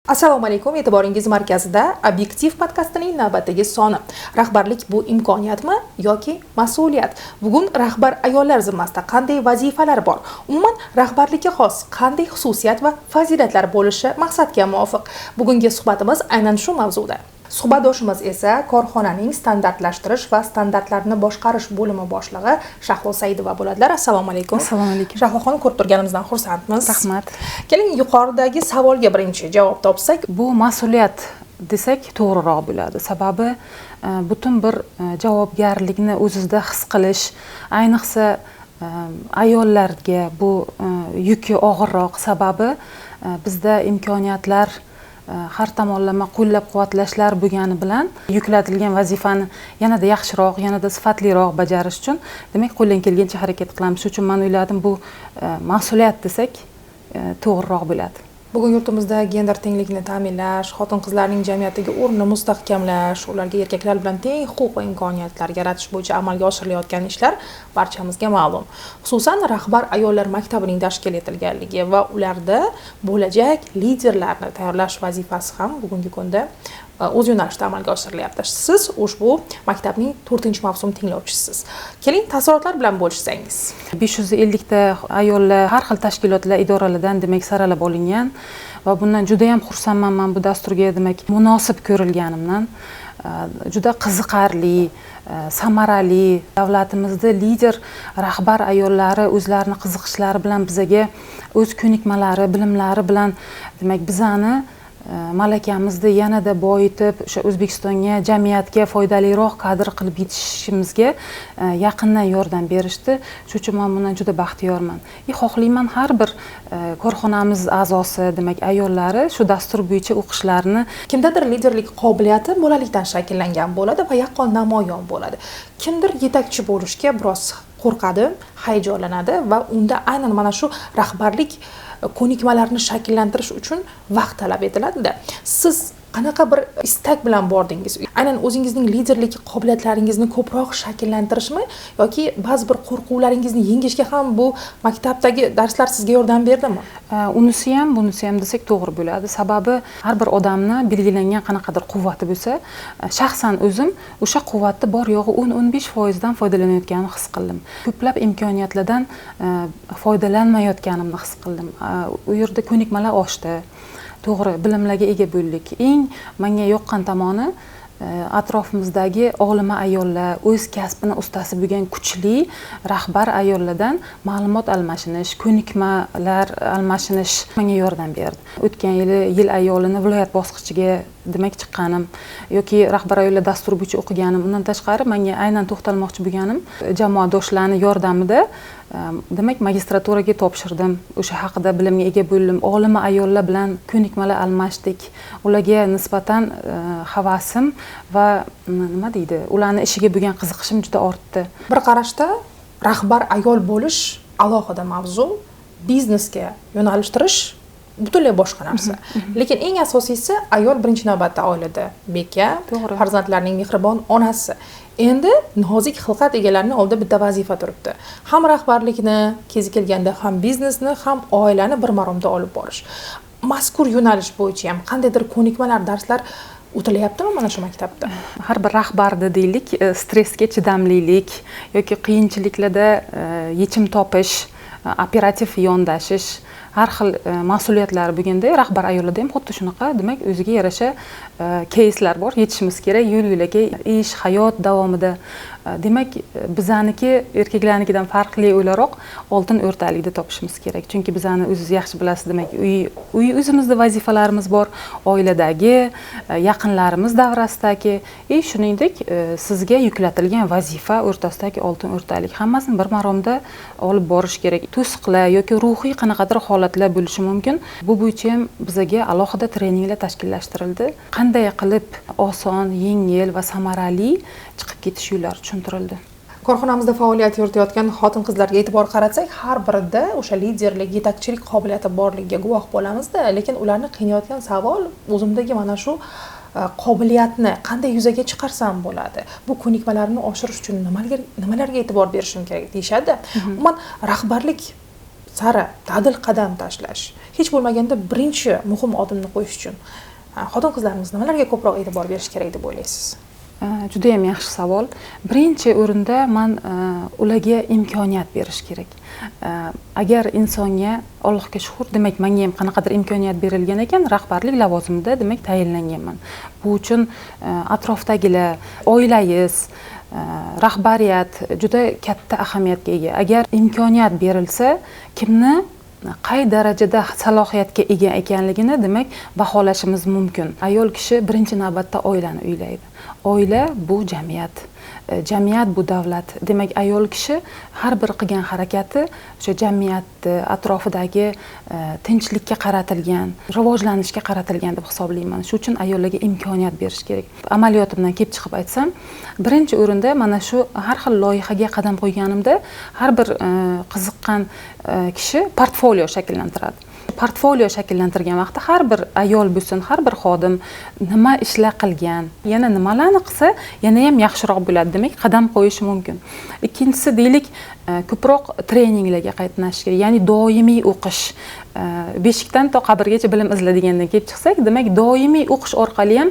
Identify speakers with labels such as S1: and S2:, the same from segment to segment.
S1: Assalomu alaykum, e'tiboringiz markazida Obyektiv podkastining navbatdagi soni. Rahbarlik bu imkoniyatmi yoki mas'uliyat? Bugun rahbar ayollar zimmasida qanday vazifalar bor? Umuman rahbarlikka xos qanday xususiyat va fazilatlar bo'lishi maqsadga muvofiq? Bugungi suhbatimiz aynan shu mavzuda. Suhbatdoshimiz esa korxonaning standartlashtirish va standartlarni boshqarish bo'limi boshlig'i Shahlo Saidova bo'ladilar. Assalomu alaykum.
S2: Assalomu alaykum.
S1: Shahloxon, ko'rib turganimizdan xursandmiz.
S2: Rahmat.
S1: Keling, yuqoridagi savolga birinchi javob topsak.
S2: Bu mas'uliyat desak to'g'riroq bo'ladi. Sababi butun bir javobgarlikni o'zida his qilish, ayniqsa ayollarga bu yuki og'irroq. Sababi bizda imkoniyatlar har tomonlama qo'llab-quvvatlashlar bo'lgani bilan yuklatilgan vazifani yanada yaxshiroq, yanada sifatliroq bajarish uchun demak qo'ldan kelgancha harakat qilamiz. Shuning uchun men o'yladim, bu mas'uliyat desak to'g'riroq bo'ladi.
S1: Bugun yurtimizda gender tenglikni ta'minlash, xotin-qizlarning jamiyatdagi o'rnini mustahkamlash, ularga erkaklar bilan teng huquq va imkoniyatlar yaratish bo'yicha amalga oshirilayotgan ishlar barchamizga ma'lum. Xususan, rahbar ayollar maktabining tashkil etilganligi va ularda bo'lajak liderlarni tayyorlash vazifasi ham bugungi kunda o'z yo'nalishida amalga oshirilyapti. Siz ushbu maktabning 4-mavsum tinglovchisiz. Keling, taassurotlar bilan bo'lishsangiz.
S2: 550 ta ayollar har xil tashkilotlar, idoralardan demak saralab olingan va bundan juda ham xursandman. Men bu dasturga demak munosib ko'rilganimdan. Juda qiziqarli, samarali, davlatimizda lider rahbar ayollari o'zlarini qiziqishlari bilan bizaga o'z ko'nikmalari, bilimlari bilan demak bizani malakamizni yanada boyitib, o'sha O'zbekistonga, jamiyatga foydaliroq kadr qilib yetishishimizga yaqindan yordam berishdi. Shuning uchun men bundan juda baxtiyorman. Xohlayman har bir korxonamiz a'zosi, demak ayollari shu dastur bo'yicha o'qishlarini.
S1: Kimdadir liderlik qobiliyati bolalikdan shakllangan bo'ladi va yaqqol namoyon bo'ladi. Kimdir yetakchi bo'lishga biroz qo'rqadi, hayajonlanadi va unda aynan mana shu rahbarlik ko'nikmalarini shakllantirish uchun vaqt talab etiladi-da. Siz qanaqa bir istak bilan bordingiz? Aynan o'zingizning liderlik qobiliyatlaringizni ko'proq shakllantirishmi yoki ba'zi bir qo'rquvlaringizni yengishga ham bu maktabdagi darslar sizga yordam berdimi?
S2: Unisi ham, bunisi ham desak to'g'ri bo'ladi. Sababi har bir odamni belgilangan qanaqadir quvvati bo'lsa, shaxsan o'zim o'sha quvvatni bor yo'g'i 10-15% dan foydalanayotganimni his qildim. Ko'plab imkoniyatlardan foydalanmayotganimni his qildim. U yerda ko'nikmalar oshdi. To'g'ri, bilimlarga ega bo'ldik. Eng menga yoqqan tomoni atrofimizdagi olima ayollar, o'z kasbini ustasi bo'lgan kuchli rahbar ayollardan ma'lumot almashinish, ko'nikmalar almashinish menga yordam berdi. O'tgan yil ayolini viloyat bosqichiga demak chiqqanim yoki rahbar ayollar dasturi bo'yicha o'qiganim, undan tashqari menga aynan to'xtalmoqchi bo'lganim jamoadoshlarning yordamida demak magistraturaga topshirdim. O'sha haqida bilimga ega bo'ldim. Olima ayollar bilan ko'nikmalar almashdik. Ularga nisbatan havasim va nima deydi, ularning ishiga bo'lgan qiziqishim juda ortdi.
S1: Bir qarashda rahbar ayol bo'lish alohida mavzu, biznesga yo'nalishtirish butunlay boshqa narsa. Lekin eng asosiysi ayol birinchi navbatda oilada beka, farzandlarning mehribon onasi. Endi nozik xilqat egalarining oldida bitta vazifa turibdi. Ham rahbarlikni, kezi kelganda ham biznesni, ham oilani bir maromda olib borish. Mazkur yo'nalish bo'yicha ham qandaydir ko'nikmalar, darslar o'tilyaptimi mana shu maktabda?
S2: Har bir rahbarda deylik, stressga chidamlilik yoki qiyinchiliklarda yechim topish, operativ yondashish, har xil mas'uliyatlar bo'lganda rahbar ayollarda ham xuddi shunaqa, demak o'ziga yarasha keyslar bor, yetishimiz kerak yo'l-yo'lakay ish, hayot davomida. Demak, bizaniki erkaklarnikidan farqli o'laroq oltin o'rtalikda topishimiz kerak. Chunki bizani o'zingiz yaxshi bilasiz, demak uy o'zimizda vazifalarimiz bor, oiladagi, yaqinlarimiz davrasidagi, shuningdek sizga yuklatilgan vazifa o'rtasidagi oltin o'rtalik. Hammasini bir maromda olib borish kerak. To'siqlar yoki ruhiy qanaqadir holatlar bo'lishi mumkin. Bu bo'yicha ham bizga alohida treninglar tashkillashtirildi. Qanday qilib oson, yengil va samarali chiqib ketish yo'llari tushuntirildi.
S1: Korxonamizda faoliyat yuritayotgan xotin-qizlarga e'tibor qaratsak, har birida o'sha liderlik, yetakchilik qobiliyati borligiga guvoh bo'lamiz-da, lekin ularni qiynayotgan savol o'zimdagi mana shu qobiliyatni qanday yuzaga chiqarsam bo'ladi? Bu ko'nikmalarni oshirish uchun nimalarga e'tibor berishim kerak deyshadi. Umuman rahbarlik sari dadil qadam tashlash, hech bo'lmaganda birinchi muhim odimni qo'yish uchun xotin-qizlarimiz nimalarga ko'proq e'tibor berish kerak deb o'ylaysiz?
S2: Juda ham yaxshi savol. Birinchi o'rinda men ularga imkoniyat berish kerak. Agar insonga Allohga shukr, demak menga ham qanaqadir imkoniyat berilgan ekan, rahbarlik lavozimida demak tayinlanganman. Bu uchun atrofdagilar, oilangiz, rahbariyat juda katta ahamiyatga ega. Agar imkoniyat berilsa, kimni qay darajada salohiyatga ega ekanligini demak baholashimiz mumkin. Ayol kishi birinchi navbatda oilani uylaydi. Oila bu jamiyat. Jamiyat bu davlat. Demak, ayol kishi har bir qilgan harakati o'sha jamiyatni atrofidagi tinchlikka qaratilgan, rivojlanishga qaratilgan deb hisoblayman. Shu uchun ayollarga imkoniyat berish kerak. Amaliyotimdan kelib chiqib aytsam, birinchi o'rinda mana shu har xil loyihaga qadam qo'yganimda har bir qiziqqan kishi portfolio shakllantiradi. Portfolio shakllantirgan vaqtda har bir ayol bo'lsin, har bir xodim nima ishlar qilgan, yana nimalarni qilsa, yana ham yaxshiroq bo'ladi, demak qadam qo'yishi mumkin. Ikkinchisi deylik, ko'proq treninglarga qatnashish kerak, ya'ni doimiy o'qish. Beshikdan to qabrgacha bilim izla degandan kelib chiqsak, demak doimiy o'qish orqali ham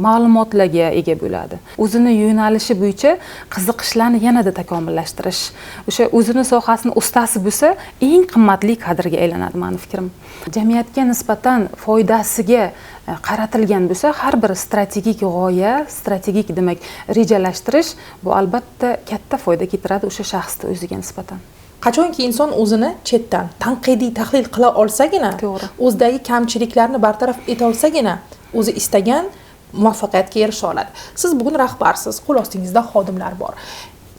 S2: ma'lumotlarga ega bo'ladi. O'zini yo'nalishi bo'yicha qiziqishlarni yanada takomillashtirish. O'sha o'zini sohasini ustasi bo'lsa, eng qimmatli kadrga aylanadi, meni fikrim. Jamiyatga nisbatan foydasiga qaratilgan bo'lsa, har bir strategik g'oya, strategik demak rejalashtirish bu albatta katta foyda keltiradi o'sha shaxsning o'ziga nisbatan.
S1: Qachonki inson o'zini chetdan tanqidiy tahlil qila olsagina, o'zidagi kamchiliklarni bartaraf eta olsagina, o'zi istagan muvaffaqiyatga erisha oladi. Siz bugun rahbarsiz, qo'l ostingizda xodimlar bor.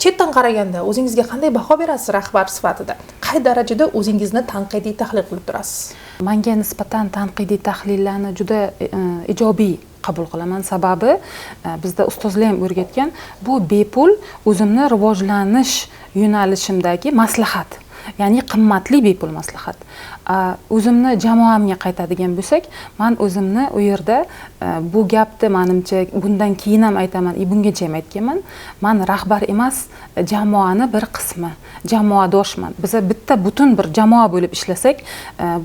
S1: Chetdan qaraganda o'zingizga qanday baho berasiz rahbar sifatida? Qay darajada o'zingizni tanqidiy tahlil qilib turasiz?
S2: Menga nisbatan tanqidiy tahlillarni juda ijobiy qabul qilaman. Sababi bizda ustozlar ham o'rgatgan, bu bepul o'zimni rivojlanish yo'nalishimdagi maslahat. Ya'ni qimmatli bepul maslahat. O'zimni jamoamga qaytadigan bo'lsak, men o'zimni u yerda bu gapni menimcha bundan keyin ham aytaman, bungacha ham aytganman. Men rahbar emas, jamoani bir qismi, jamoadoshman. Biz bitta butun bir jamoa bo'lib ishlasak,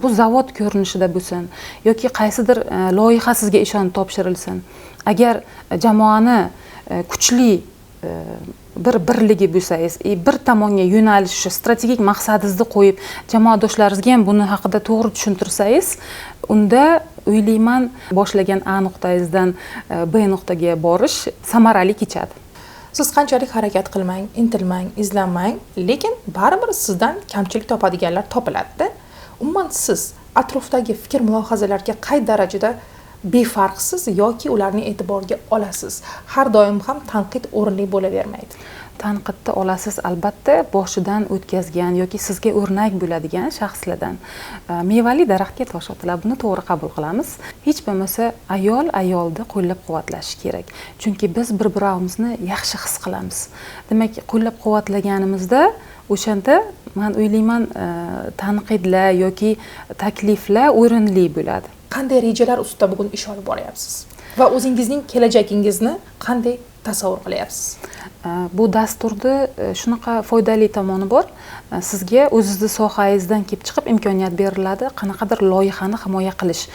S2: bu zavod ko'rinishida bo'lsin yoki qaysidir loyiha sizga ishonib topshirilsin. Agar jamoani kuchli bir birligi bo'lsangiz, bir tomonga yo'nalish, strategik maqsadingizni qo'yib, jamoadoshlaringizga ham buni haqida to'g'ri tushuntirsangiz, unda o'ylayman boshlagan A nuqtangizdan B nuqtaga borish samarali kechadi.
S1: Siz qanchalik harakat qilmang, intilmang, izlanmang, lekin baribir sizdan kamchilik topadiganlar topiladi-da. Umuman siz atrofdagi fikr mulohazalarga qay darajada befarqsiz yoki ularni e'tiborga olasiz? Har doim ham tanqid o'rinli bo'lavermaydi.
S2: Tanqidni olasiz, albatta boshidan o'tkazgan yoki sizga o'rnak bo'ladigan shaxslardan. Mevali daraxtga tosh otiladi, buni to'g'ri qabul qilamiz. Hech bo'lmasa ayolni qo'llab-quvvatlash kerak. Chunki biz bir-birimizni yaxshi his qilamiz. Demak, qo'llab-quvvatlaganimizda o'shanda men o'ylayman tanqidlar yoki takliflar o'rinli bo'ladi.
S1: Qanday rejalar ustida bugun ish olib boryapsiz va o'zingizning kelajagingizni qanday tasavvur qilyapsiz?
S2: Bu dasturda shunaqa foydali tomoni bor. Sizga o'zingizning sohangizdan kelib chiqib imkoniyat beriladi, qanaqadir loyihani himoya qilish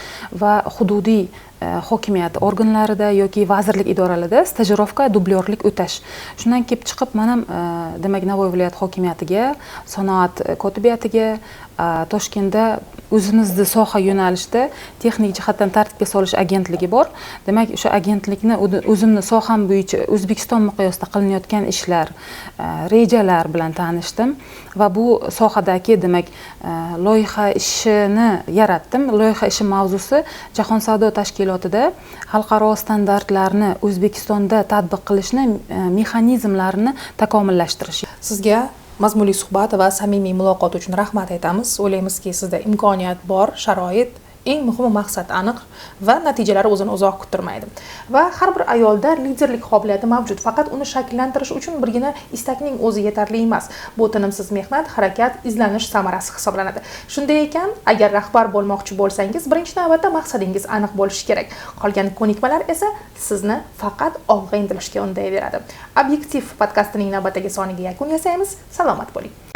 S2: va hududiy hokimiyat organlarida yoki vazirlik idoralarida stajirovka, dublyorlik o'tash. Shundan kelib chiqib, men ham demak Navoiy viloyat hokimiyatiga, sanoat kotibiyatiga, Toshkentda o'zimizning soha yo'nalishida texnik jihatdan tartibga solish agentligi bor. Demak, o'sha agentlikni o'zimning soham bo'yicha O'zbekiston miqyosida qilinayotgan ishlar, rejalar bilan tanishdim va bu sohadagi demak loyiha ishini yaratdim. Loyiha ishi mavzusi Jahon savdo tashkilotida xalqaro standartlarni O'zbekistonda tatbiq qilishni mexanizmlarini takomillashtirish.
S1: Sizga mazmunli suhbat va samimiy muloqot uchun rahmat aytamiz. O'ylaymizki, sizda imkoniyat bor, sharoit, eng muhimi maqsad aniq va natijalari o'zini uzoq kuttirmaydi. Va har bir ayolda liderlik qobiliyati mavjud, faqat uni shakllantirish uchun birgina istakning o'zi yetarli emas. Bu tinimsiz mehnat, harakat, izlanish samarasi hisoblanadi. Shunday ekan, agar rahbar bo'lmoqchi bo'lsangiz, birinchi navbatda maqsadingiz aniq bo'lishi kerak. Qolgan ko'nikmalar esa sizni faqat olg'a intilishga undayveradi. Obyektiv podkastining navbatdagi soniga yakun yasaymiz. Salomat bo'ling.